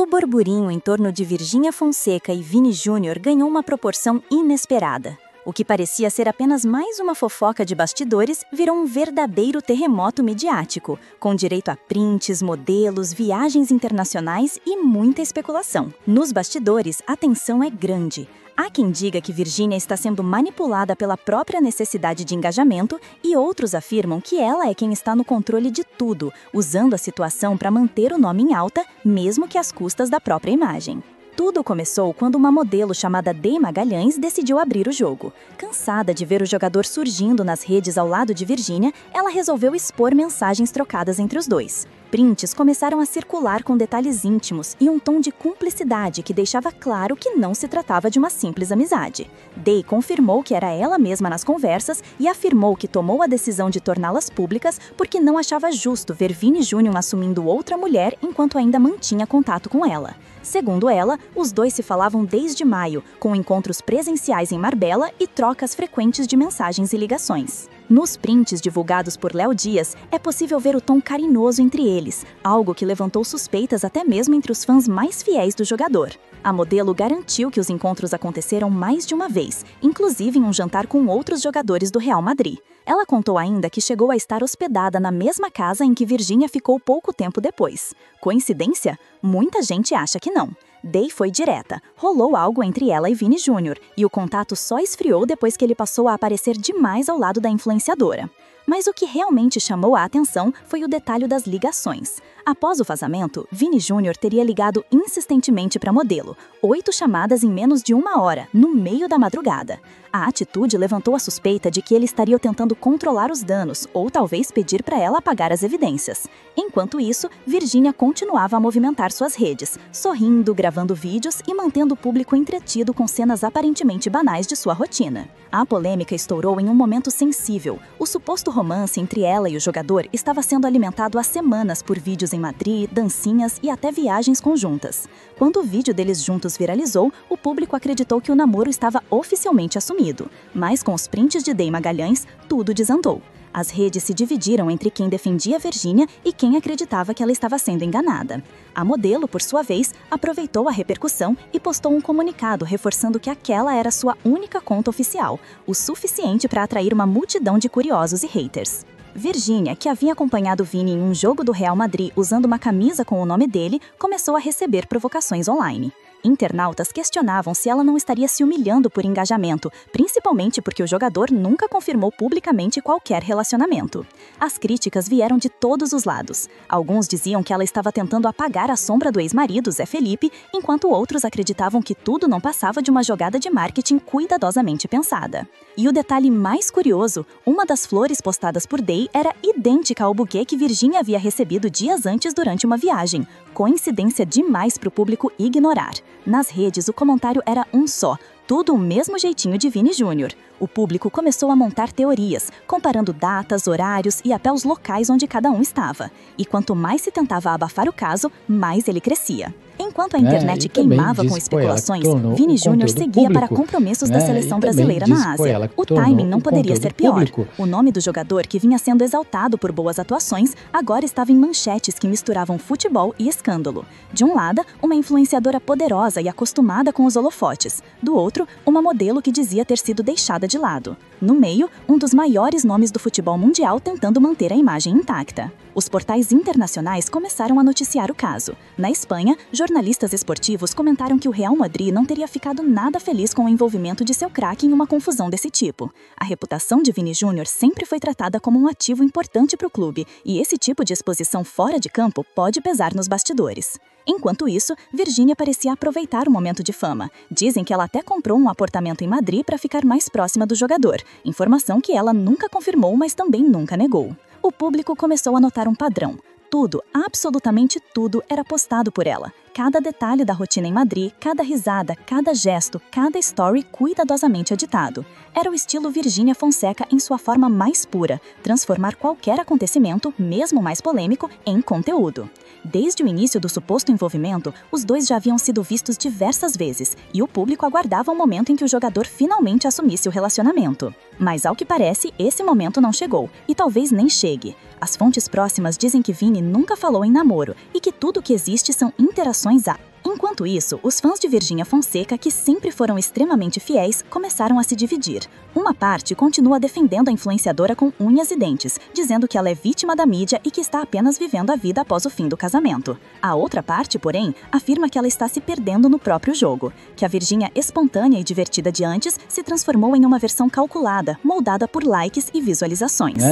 O burburinho em torno de Virgínia Fonseca e Vini Júnior ganhou uma proporção inesperada. O que parecia ser apenas mais uma fofoca de bastidores virou um verdadeiro terremoto midiático, com direito a prints, modelos, viagens internacionais e muita especulação. Nos bastidores, a tensão é grande. Há quem diga que Virgínia está sendo manipulada pela própria necessidade de engajamento e outros afirmam que ela é quem está no controle de tudo, usando a situação para manter o nome em alta, mesmo que às custas da própria imagem. Tudo começou quando uma modelo chamada Day Magalhães decidiu abrir o jogo. Cansada de ver o jogador surgindo nas redes ao lado de Virgínia, ela resolveu expor mensagens trocadas entre os dois. Prints começaram a circular com detalhes íntimos e um tom de cumplicidade que deixava claro que não se tratava de uma simples amizade. Day confirmou que era ela mesma nas conversas e afirmou que tomou a decisão de torná-las públicas porque não achava justo ver Vini Júnior assumindo outra mulher enquanto ainda mantinha contato com ela. Segundo ela, os dois se falavam desde maio, com encontros presenciais em Marbella e trocas frequentes de mensagens e ligações. Nos prints divulgados por Léo Dias, é possível ver o tom carinhoso entre eles, algo que levantou suspeitas até mesmo entre os fãs mais fiéis do jogador. A modelo garantiu que os encontros aconteceram mais de uma vez, inclusive em um jantar com outros jogadores do Real Madrid. Ela contou ainda que chegou a estar hospedada na mesma casa em que Virgínia ficou pouco tempo depois. Coincidência? Muita gente acha que não. Day foi direta. Rolou algo entre ela e Vini Júnior, e o contato só esfriou depois que ele passou a aparecer demais ao lado da influenciadora. Mas o que realmente chamou a atenção foi o detalhe das ligações. Após o vazamento, Vini Júnior teria ligado insistentemente para a modelo, 8 chamadas em menos de 1 hora, no meio da madrugada. A atitude levantou a suspeita de que ele estaria tentando controlar os danos, ou talvez pedir para ela apagar as evidências. Enquanto isso, Virgínia continuava a movimentar suas redes, sorrindo, gravando vídeos e mantendo o público entretido com cenas aparentemente banais de sua rotina. A polêmica estourou em um momento sensível. O suposto romance entre ela e o jogador estava sendo alimentado há semanas por vídeos em Madrid, dancinhas e até viagens conjuntas. Quando o vídeo deles juntos viralizou, o público acreditou que o namoro estava oficialmente assumido. Mas com os prints de Day Magalhães, tudo desandou. As redes se dividiram entre quem defendia Virgínia e quem acreditava que ela estava sendo enganada. A modelo, por sua vez, aproveitou a repercussão e postou um comunicado reforçando que aquela era sua única conta oficial, o suficiente para atrair uma multidão de curiosos e haters. Virgínia, que havia acompanhado Vini em um jogo do Real Madrid usando uma camisa com o nome dele, começou a receber provocações online. Internautas questionavam se ela não estaria se humilhando por engajamento, principalmente porque o jogador nunca confirmou publicamente qualquer relacionamento. As críticas vieram de todos os lados. Alguns diziam que ela estava tentando apagar a sombra do ex-marido, Zé Felipe, enquanto outros acreditavam que tudo não passava de uma jogada de marketing cuidadosamente pensada. E o detalhe mais curioso, uma das flores postadas por Day era idêntica ao buquê que Virgínia havia recebido dias antes durante uma viagem. Coincidência demais para o público ignorar. Nas redes, o comentário era um só, tudo o mesmo jeitinho de Vini Júnior. O público começou a montar teorias, comparando datas, horários e até os locais onde cada um estava. E quanto mais se tentava abafar o caso, mais ele crescia. Enquanto a internet queimava com especulações, Vini Júnior seguia para compromissos da seleção brasileira na Ásia. O timing não poderia ser pior. O nome do jogador, que vinha sendo exaltado por boas atuações, agora estava em manchetes que misturavam futebol e escândalo. De um lado, uma influenciadora poderosa e acostumada com os holofotes. Do outro, uma modelo que dizia ter sido deixada de lado. No meio, um dos maiores nomes do futebol mundial tentando manter a imagem intacta. Os portais internacionais começaram a noticiar o caso. Na Espanha, jornalistas esportivos comentaram que o Real Madrid não teria ficado nada feliz com o envolvimento de seu craque em uma confusão desse tipo. A reputação de Vini Júnior sempre foi tratada como um ativo importante para o clube, e esse tipo de exposição fora de campo pode pesar nos bastidores. Enquanto isso, Virgínia parecia aproveitar o momento de fama. Dizem que ela até comprou um apartamento em Madrid para ficar mais próxima do jogador, informação que ela nunca confirmou, mas também nunca negou. O público começou a notar um padrão. Tudo, absolutamente tudo, era postado por ela. Cada detalhe da rotina em Madrid, cada risada, cada gesto, cada story cuidadosamente editado. Era o estilo Virgínia Fonseca em sua forma mais pura, transformar qualquer acontecimento, mesmo mais polêmico, em conteúdo. Desde o início do suposto envolvimento, os dois já haviam sido vistos diversas vezes, e o público aguardava o momento em que o jogador finalmente assumisse o relacionamento. Mas, ao que parece, esse momento não chegou, e talvez nem chegue. As fontes próximas dizem que Vini nunca falou em namoro, e que tudo o que existe são interações Enquanto isso, os fãs de Virgínia Fonseca, que sempre foram extremamente fiéis, começaram a se dividir. Uma parte continua defendendo a influenciadora com unhas e dentes, dizendo que ela é vítima da mídia e que está apenas vivendo a vida após o fim do casamento. A outra parte, porém, afirma que ela está se perdendo no próprio jogo, que a Virgínia espontânea e divertida de antes se transformou em uma versão calculada, moldada por likes e visualizações.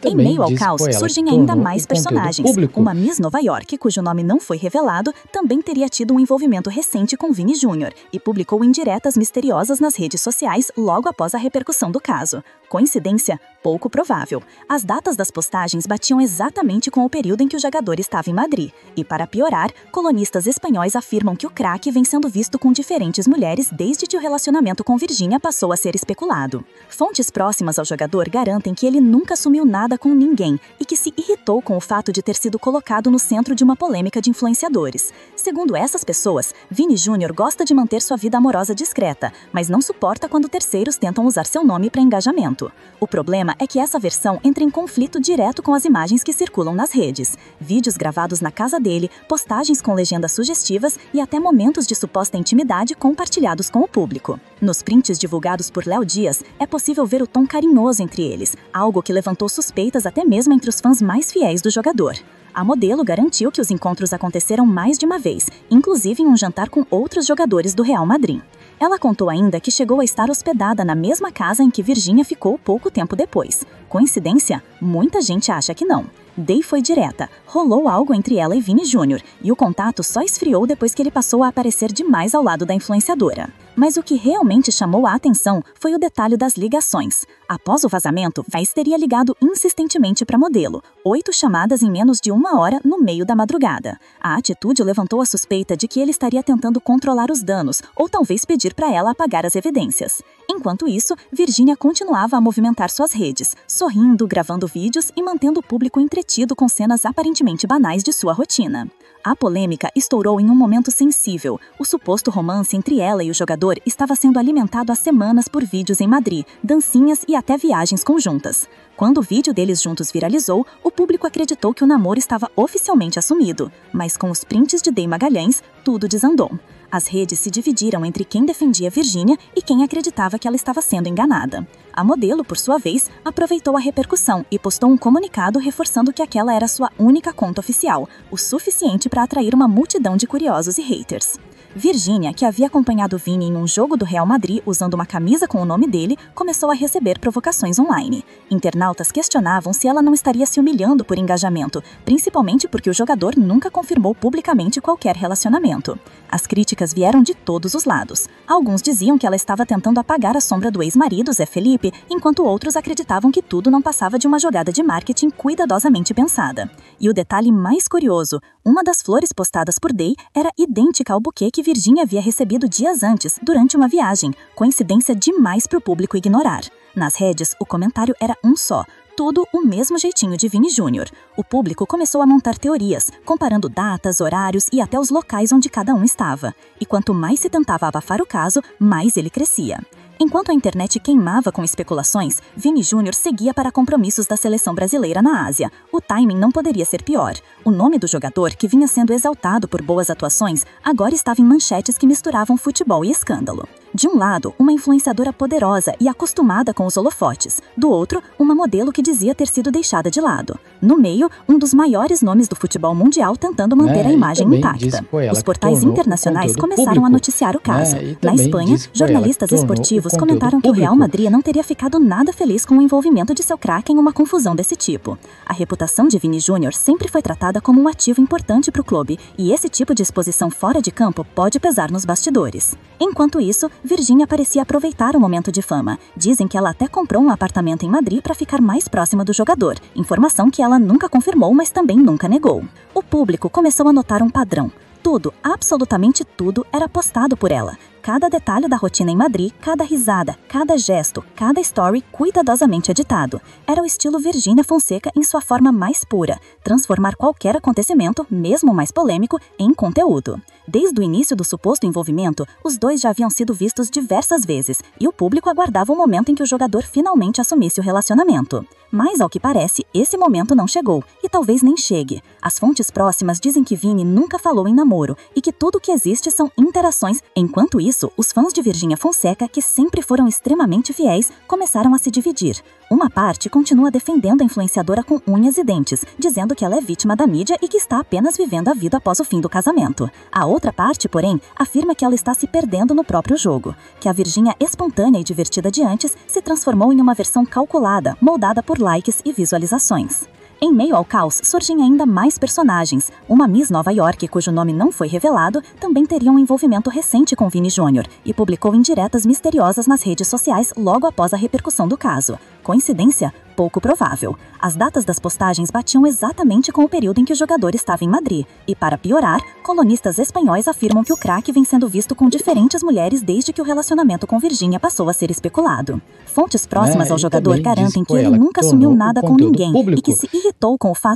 Em meio ao caos, surgem ainda mais personagens. Uma Miss Nova York, cujo nome não foi revelado, também teria tido um envolvimento recente com Vini Júnior e publicou indiretas misteriosas nas redes sociais logo após a repercussão do caso. Coincidência? Pouco provável. As datas das postagens batiam exatamente com o período em que o jogador estava em Madrid. E para piorar, colunistas espanhóis afirmam que o craque vem sendo visto com diferentes mulheres desde que o relacionamento com Virgínia passou a ser especulado. Fontes próximas ao jogador garantem que ele nunca assumiu nada com ninguém e que se irritou com o fato de ter sido colocado no centro de uma polêmica de influenciadores. Segundo essas pessoas, Vini Júnior gosta de manter sua vida amorosa discreta, mas não suporta quando terceiros tentam usar seu nome para engajamento. O problema é que essa versão entra em conflito direto com as imagens que circulam nas redes. Vídeos gravados na casa dele, postagens com legendas sugestivas e até momentos de suposta intimidade compartilhados com o público. Nos prints divulgados por Léo Dias, é possível ver o tom carinhoso entre eles, algo que levantou suspeitas até mesmo entre os fãs mais fiéis do jogador. A modelo garantiu que os encontros aconteceram mais de uma vez, inclusive em um jantar com outros jogadores do Real Madrid. Ela contou ainda que chegou a estar hospedada na mesma casa em que Virgínia ficou pouco tempo depois. Coincidência? Muita gente acha que não. Day foi direta. Rolou algo entre ela e Vini Júnior, e o contato só esfriou depois que ele passou a aparecer demais ao lado da influenciadora. Mas o que realmente chamou a atenção foi o detalhe das ligações. Após o vazamento, Vaz teria ligado insistentemente para a modelo, 8 chamadas em menos de 1 hora no meio da madrugada. A atitude levantou a suspeita de que ele estaria tentando controlar os danos, ou talvez pedir para ela apagar as evidências. Enquanto isso, Virgínia continuava a movimentar suas redes, sorrindo, gravando vídeos e mantendo o público entretido com cenas aparentemente banais de sua rotina. A polêmica estourou em um momento sensível. O suposto romance entre ela e o jogador estava sendo alimentado há semanas por vídeos em Madrid, dancinhas e até viagens conjuntas. Quando o vídeo deles juntos viralizou, o público acreditou que o namoro estava oficialmente assumido. Mas com os prints de Day Magalhães, tudo desandou. As redes se dividiram entre quem defendia Virgínia e quem acreditava que ela estava sendo enganada. A modelo, por sua vez, aproveitou a repercussão e postou um comunicado reforçando que aquela era sua única conta oficial, o suficiente para atrair uma multidão de curiosos e haters. Virgínia, que havia acompanhado Vini em um jogo do Real Madrid usando uma camisa com o nome dele, começou a receber provocações online. Internautas questionavam se ela não estaria se humilhando por engajamento, principalmente porque o jogador nunca confirmou publicamente qualquer relacionamento. As críticas vieram de todos os lados. Alguns diziam que ela estava tentando apagar a sombra do ex-marido, Zé Felipe, enquanto outros acreditavam que tudo não passava de uma jogada de marketing cuidadosamente pensada. E o detalhe mais curioso, uma das flores postadas por Day era idêntica ao buquê que Virgínia havia recebido dias antes, durante uma viagem. Coincidência demais para o público ignorar. Nas redes, o comentário era um só. Tudo o mesmo jeitinho de Vini Júnior. O público começou a montar teorias, comparando datas, horários e até os locais onde cada um estava. E quanto mais se tentava abafar o caso, mais ele crescia. Enquanto a internet queimava com especulações, Vini Júnior seguia para compromissos da seleção brasileira na Ásia. O timing não poderia ser pior. O nome do jogador, que vinha sendo exaltado por boas atuações, agora estava em manchetes que misturavam futebol e escândalo. De um lado, uma influenciadora poderosa e acostumada com os holofotes. Do outro, uma modelo que dizia ter sido deixada de lado. No meio, um dos maiores nomes do futebol mundial tentando manter a imagem intacta. Os portais internacionais começaram a noticiar o caso. Na Espanha, jornalistas esportivos comentaram que o Real Madrid não teria ficado nada feliz com o envolvimento de seu craque em uma confusão desse tipo. A reputação de Vini Júnior sempre foi tratada como um ativo importante para o clube, e esse tipo de exposição fora de campo pode pesar nos bastidores. Enquanto isso, Virgínia parecia aproveitar o momento de fama. Dizem que ela até comprou um apartamento em Madrid para ficar mais próxima do jogador, informação que ela nunca confirmou, mas também nunca negou. O público começou a notar um padrão. Tudo, absolutamente tudo, era postado por ela. cada detalhe da rotina em Madrid, cada risada, cada gesto, cada story cuidadosamente editado. Era o estilo Virgínia Fonseca em sua forma mais pura, transformar qualquer acontecimento, mesmo mais polêmico, em conteúdo. Desde o início do suposto envolvimento, os dois já haviam sido vistos diversas vezes, e o público aguardava o momento em que o jogador finalmente assumisse o relacionamento. Mas, ao que parece, esse momento não chegou, e talvez nem chegue. As fontes próximas dizem que Vini nunca falou em namoro, e que tudo o que existe são interações. Enquanto isso, os fãs de Virgínia Fonseca, que sempre foram extremamente fiéis, começaram a se dividir. Uma parte continua defendendo a influenciadora com unhas e dentes, dizendo que ela é vítima da mídia e que está apenas vivendo a vida após o fim do casamento. A outra parte, porém, afirma que ela está se perdendo no próprio jogo, que a Virgínia espontânea e divertida de antes se transformou em uma versão calculada, moldada por likes e visualizações. Em meio ao caos, surgem ainda mais personagens. Uma Miss Nova York, cujo nome não foi revelado, também teria um envolvimento recente com Vini Júnior e publicou indiretas misteriosas nas redes sociais logo após a repercussão do caso. Coincidência? Pouco provável. As datas das postagens batiam exatamente com o período em que o jogador estava em Madrid. E, para piorar, colunistas espanhóis afirmam que o craque vem sendo visto com diferentes mulheres desde que o relacionamento com Virgínia passou a ser especulado. Fontes próximas ao jogador garantem que ele nunca assumiu nada com ninguém e que se irritou com o fato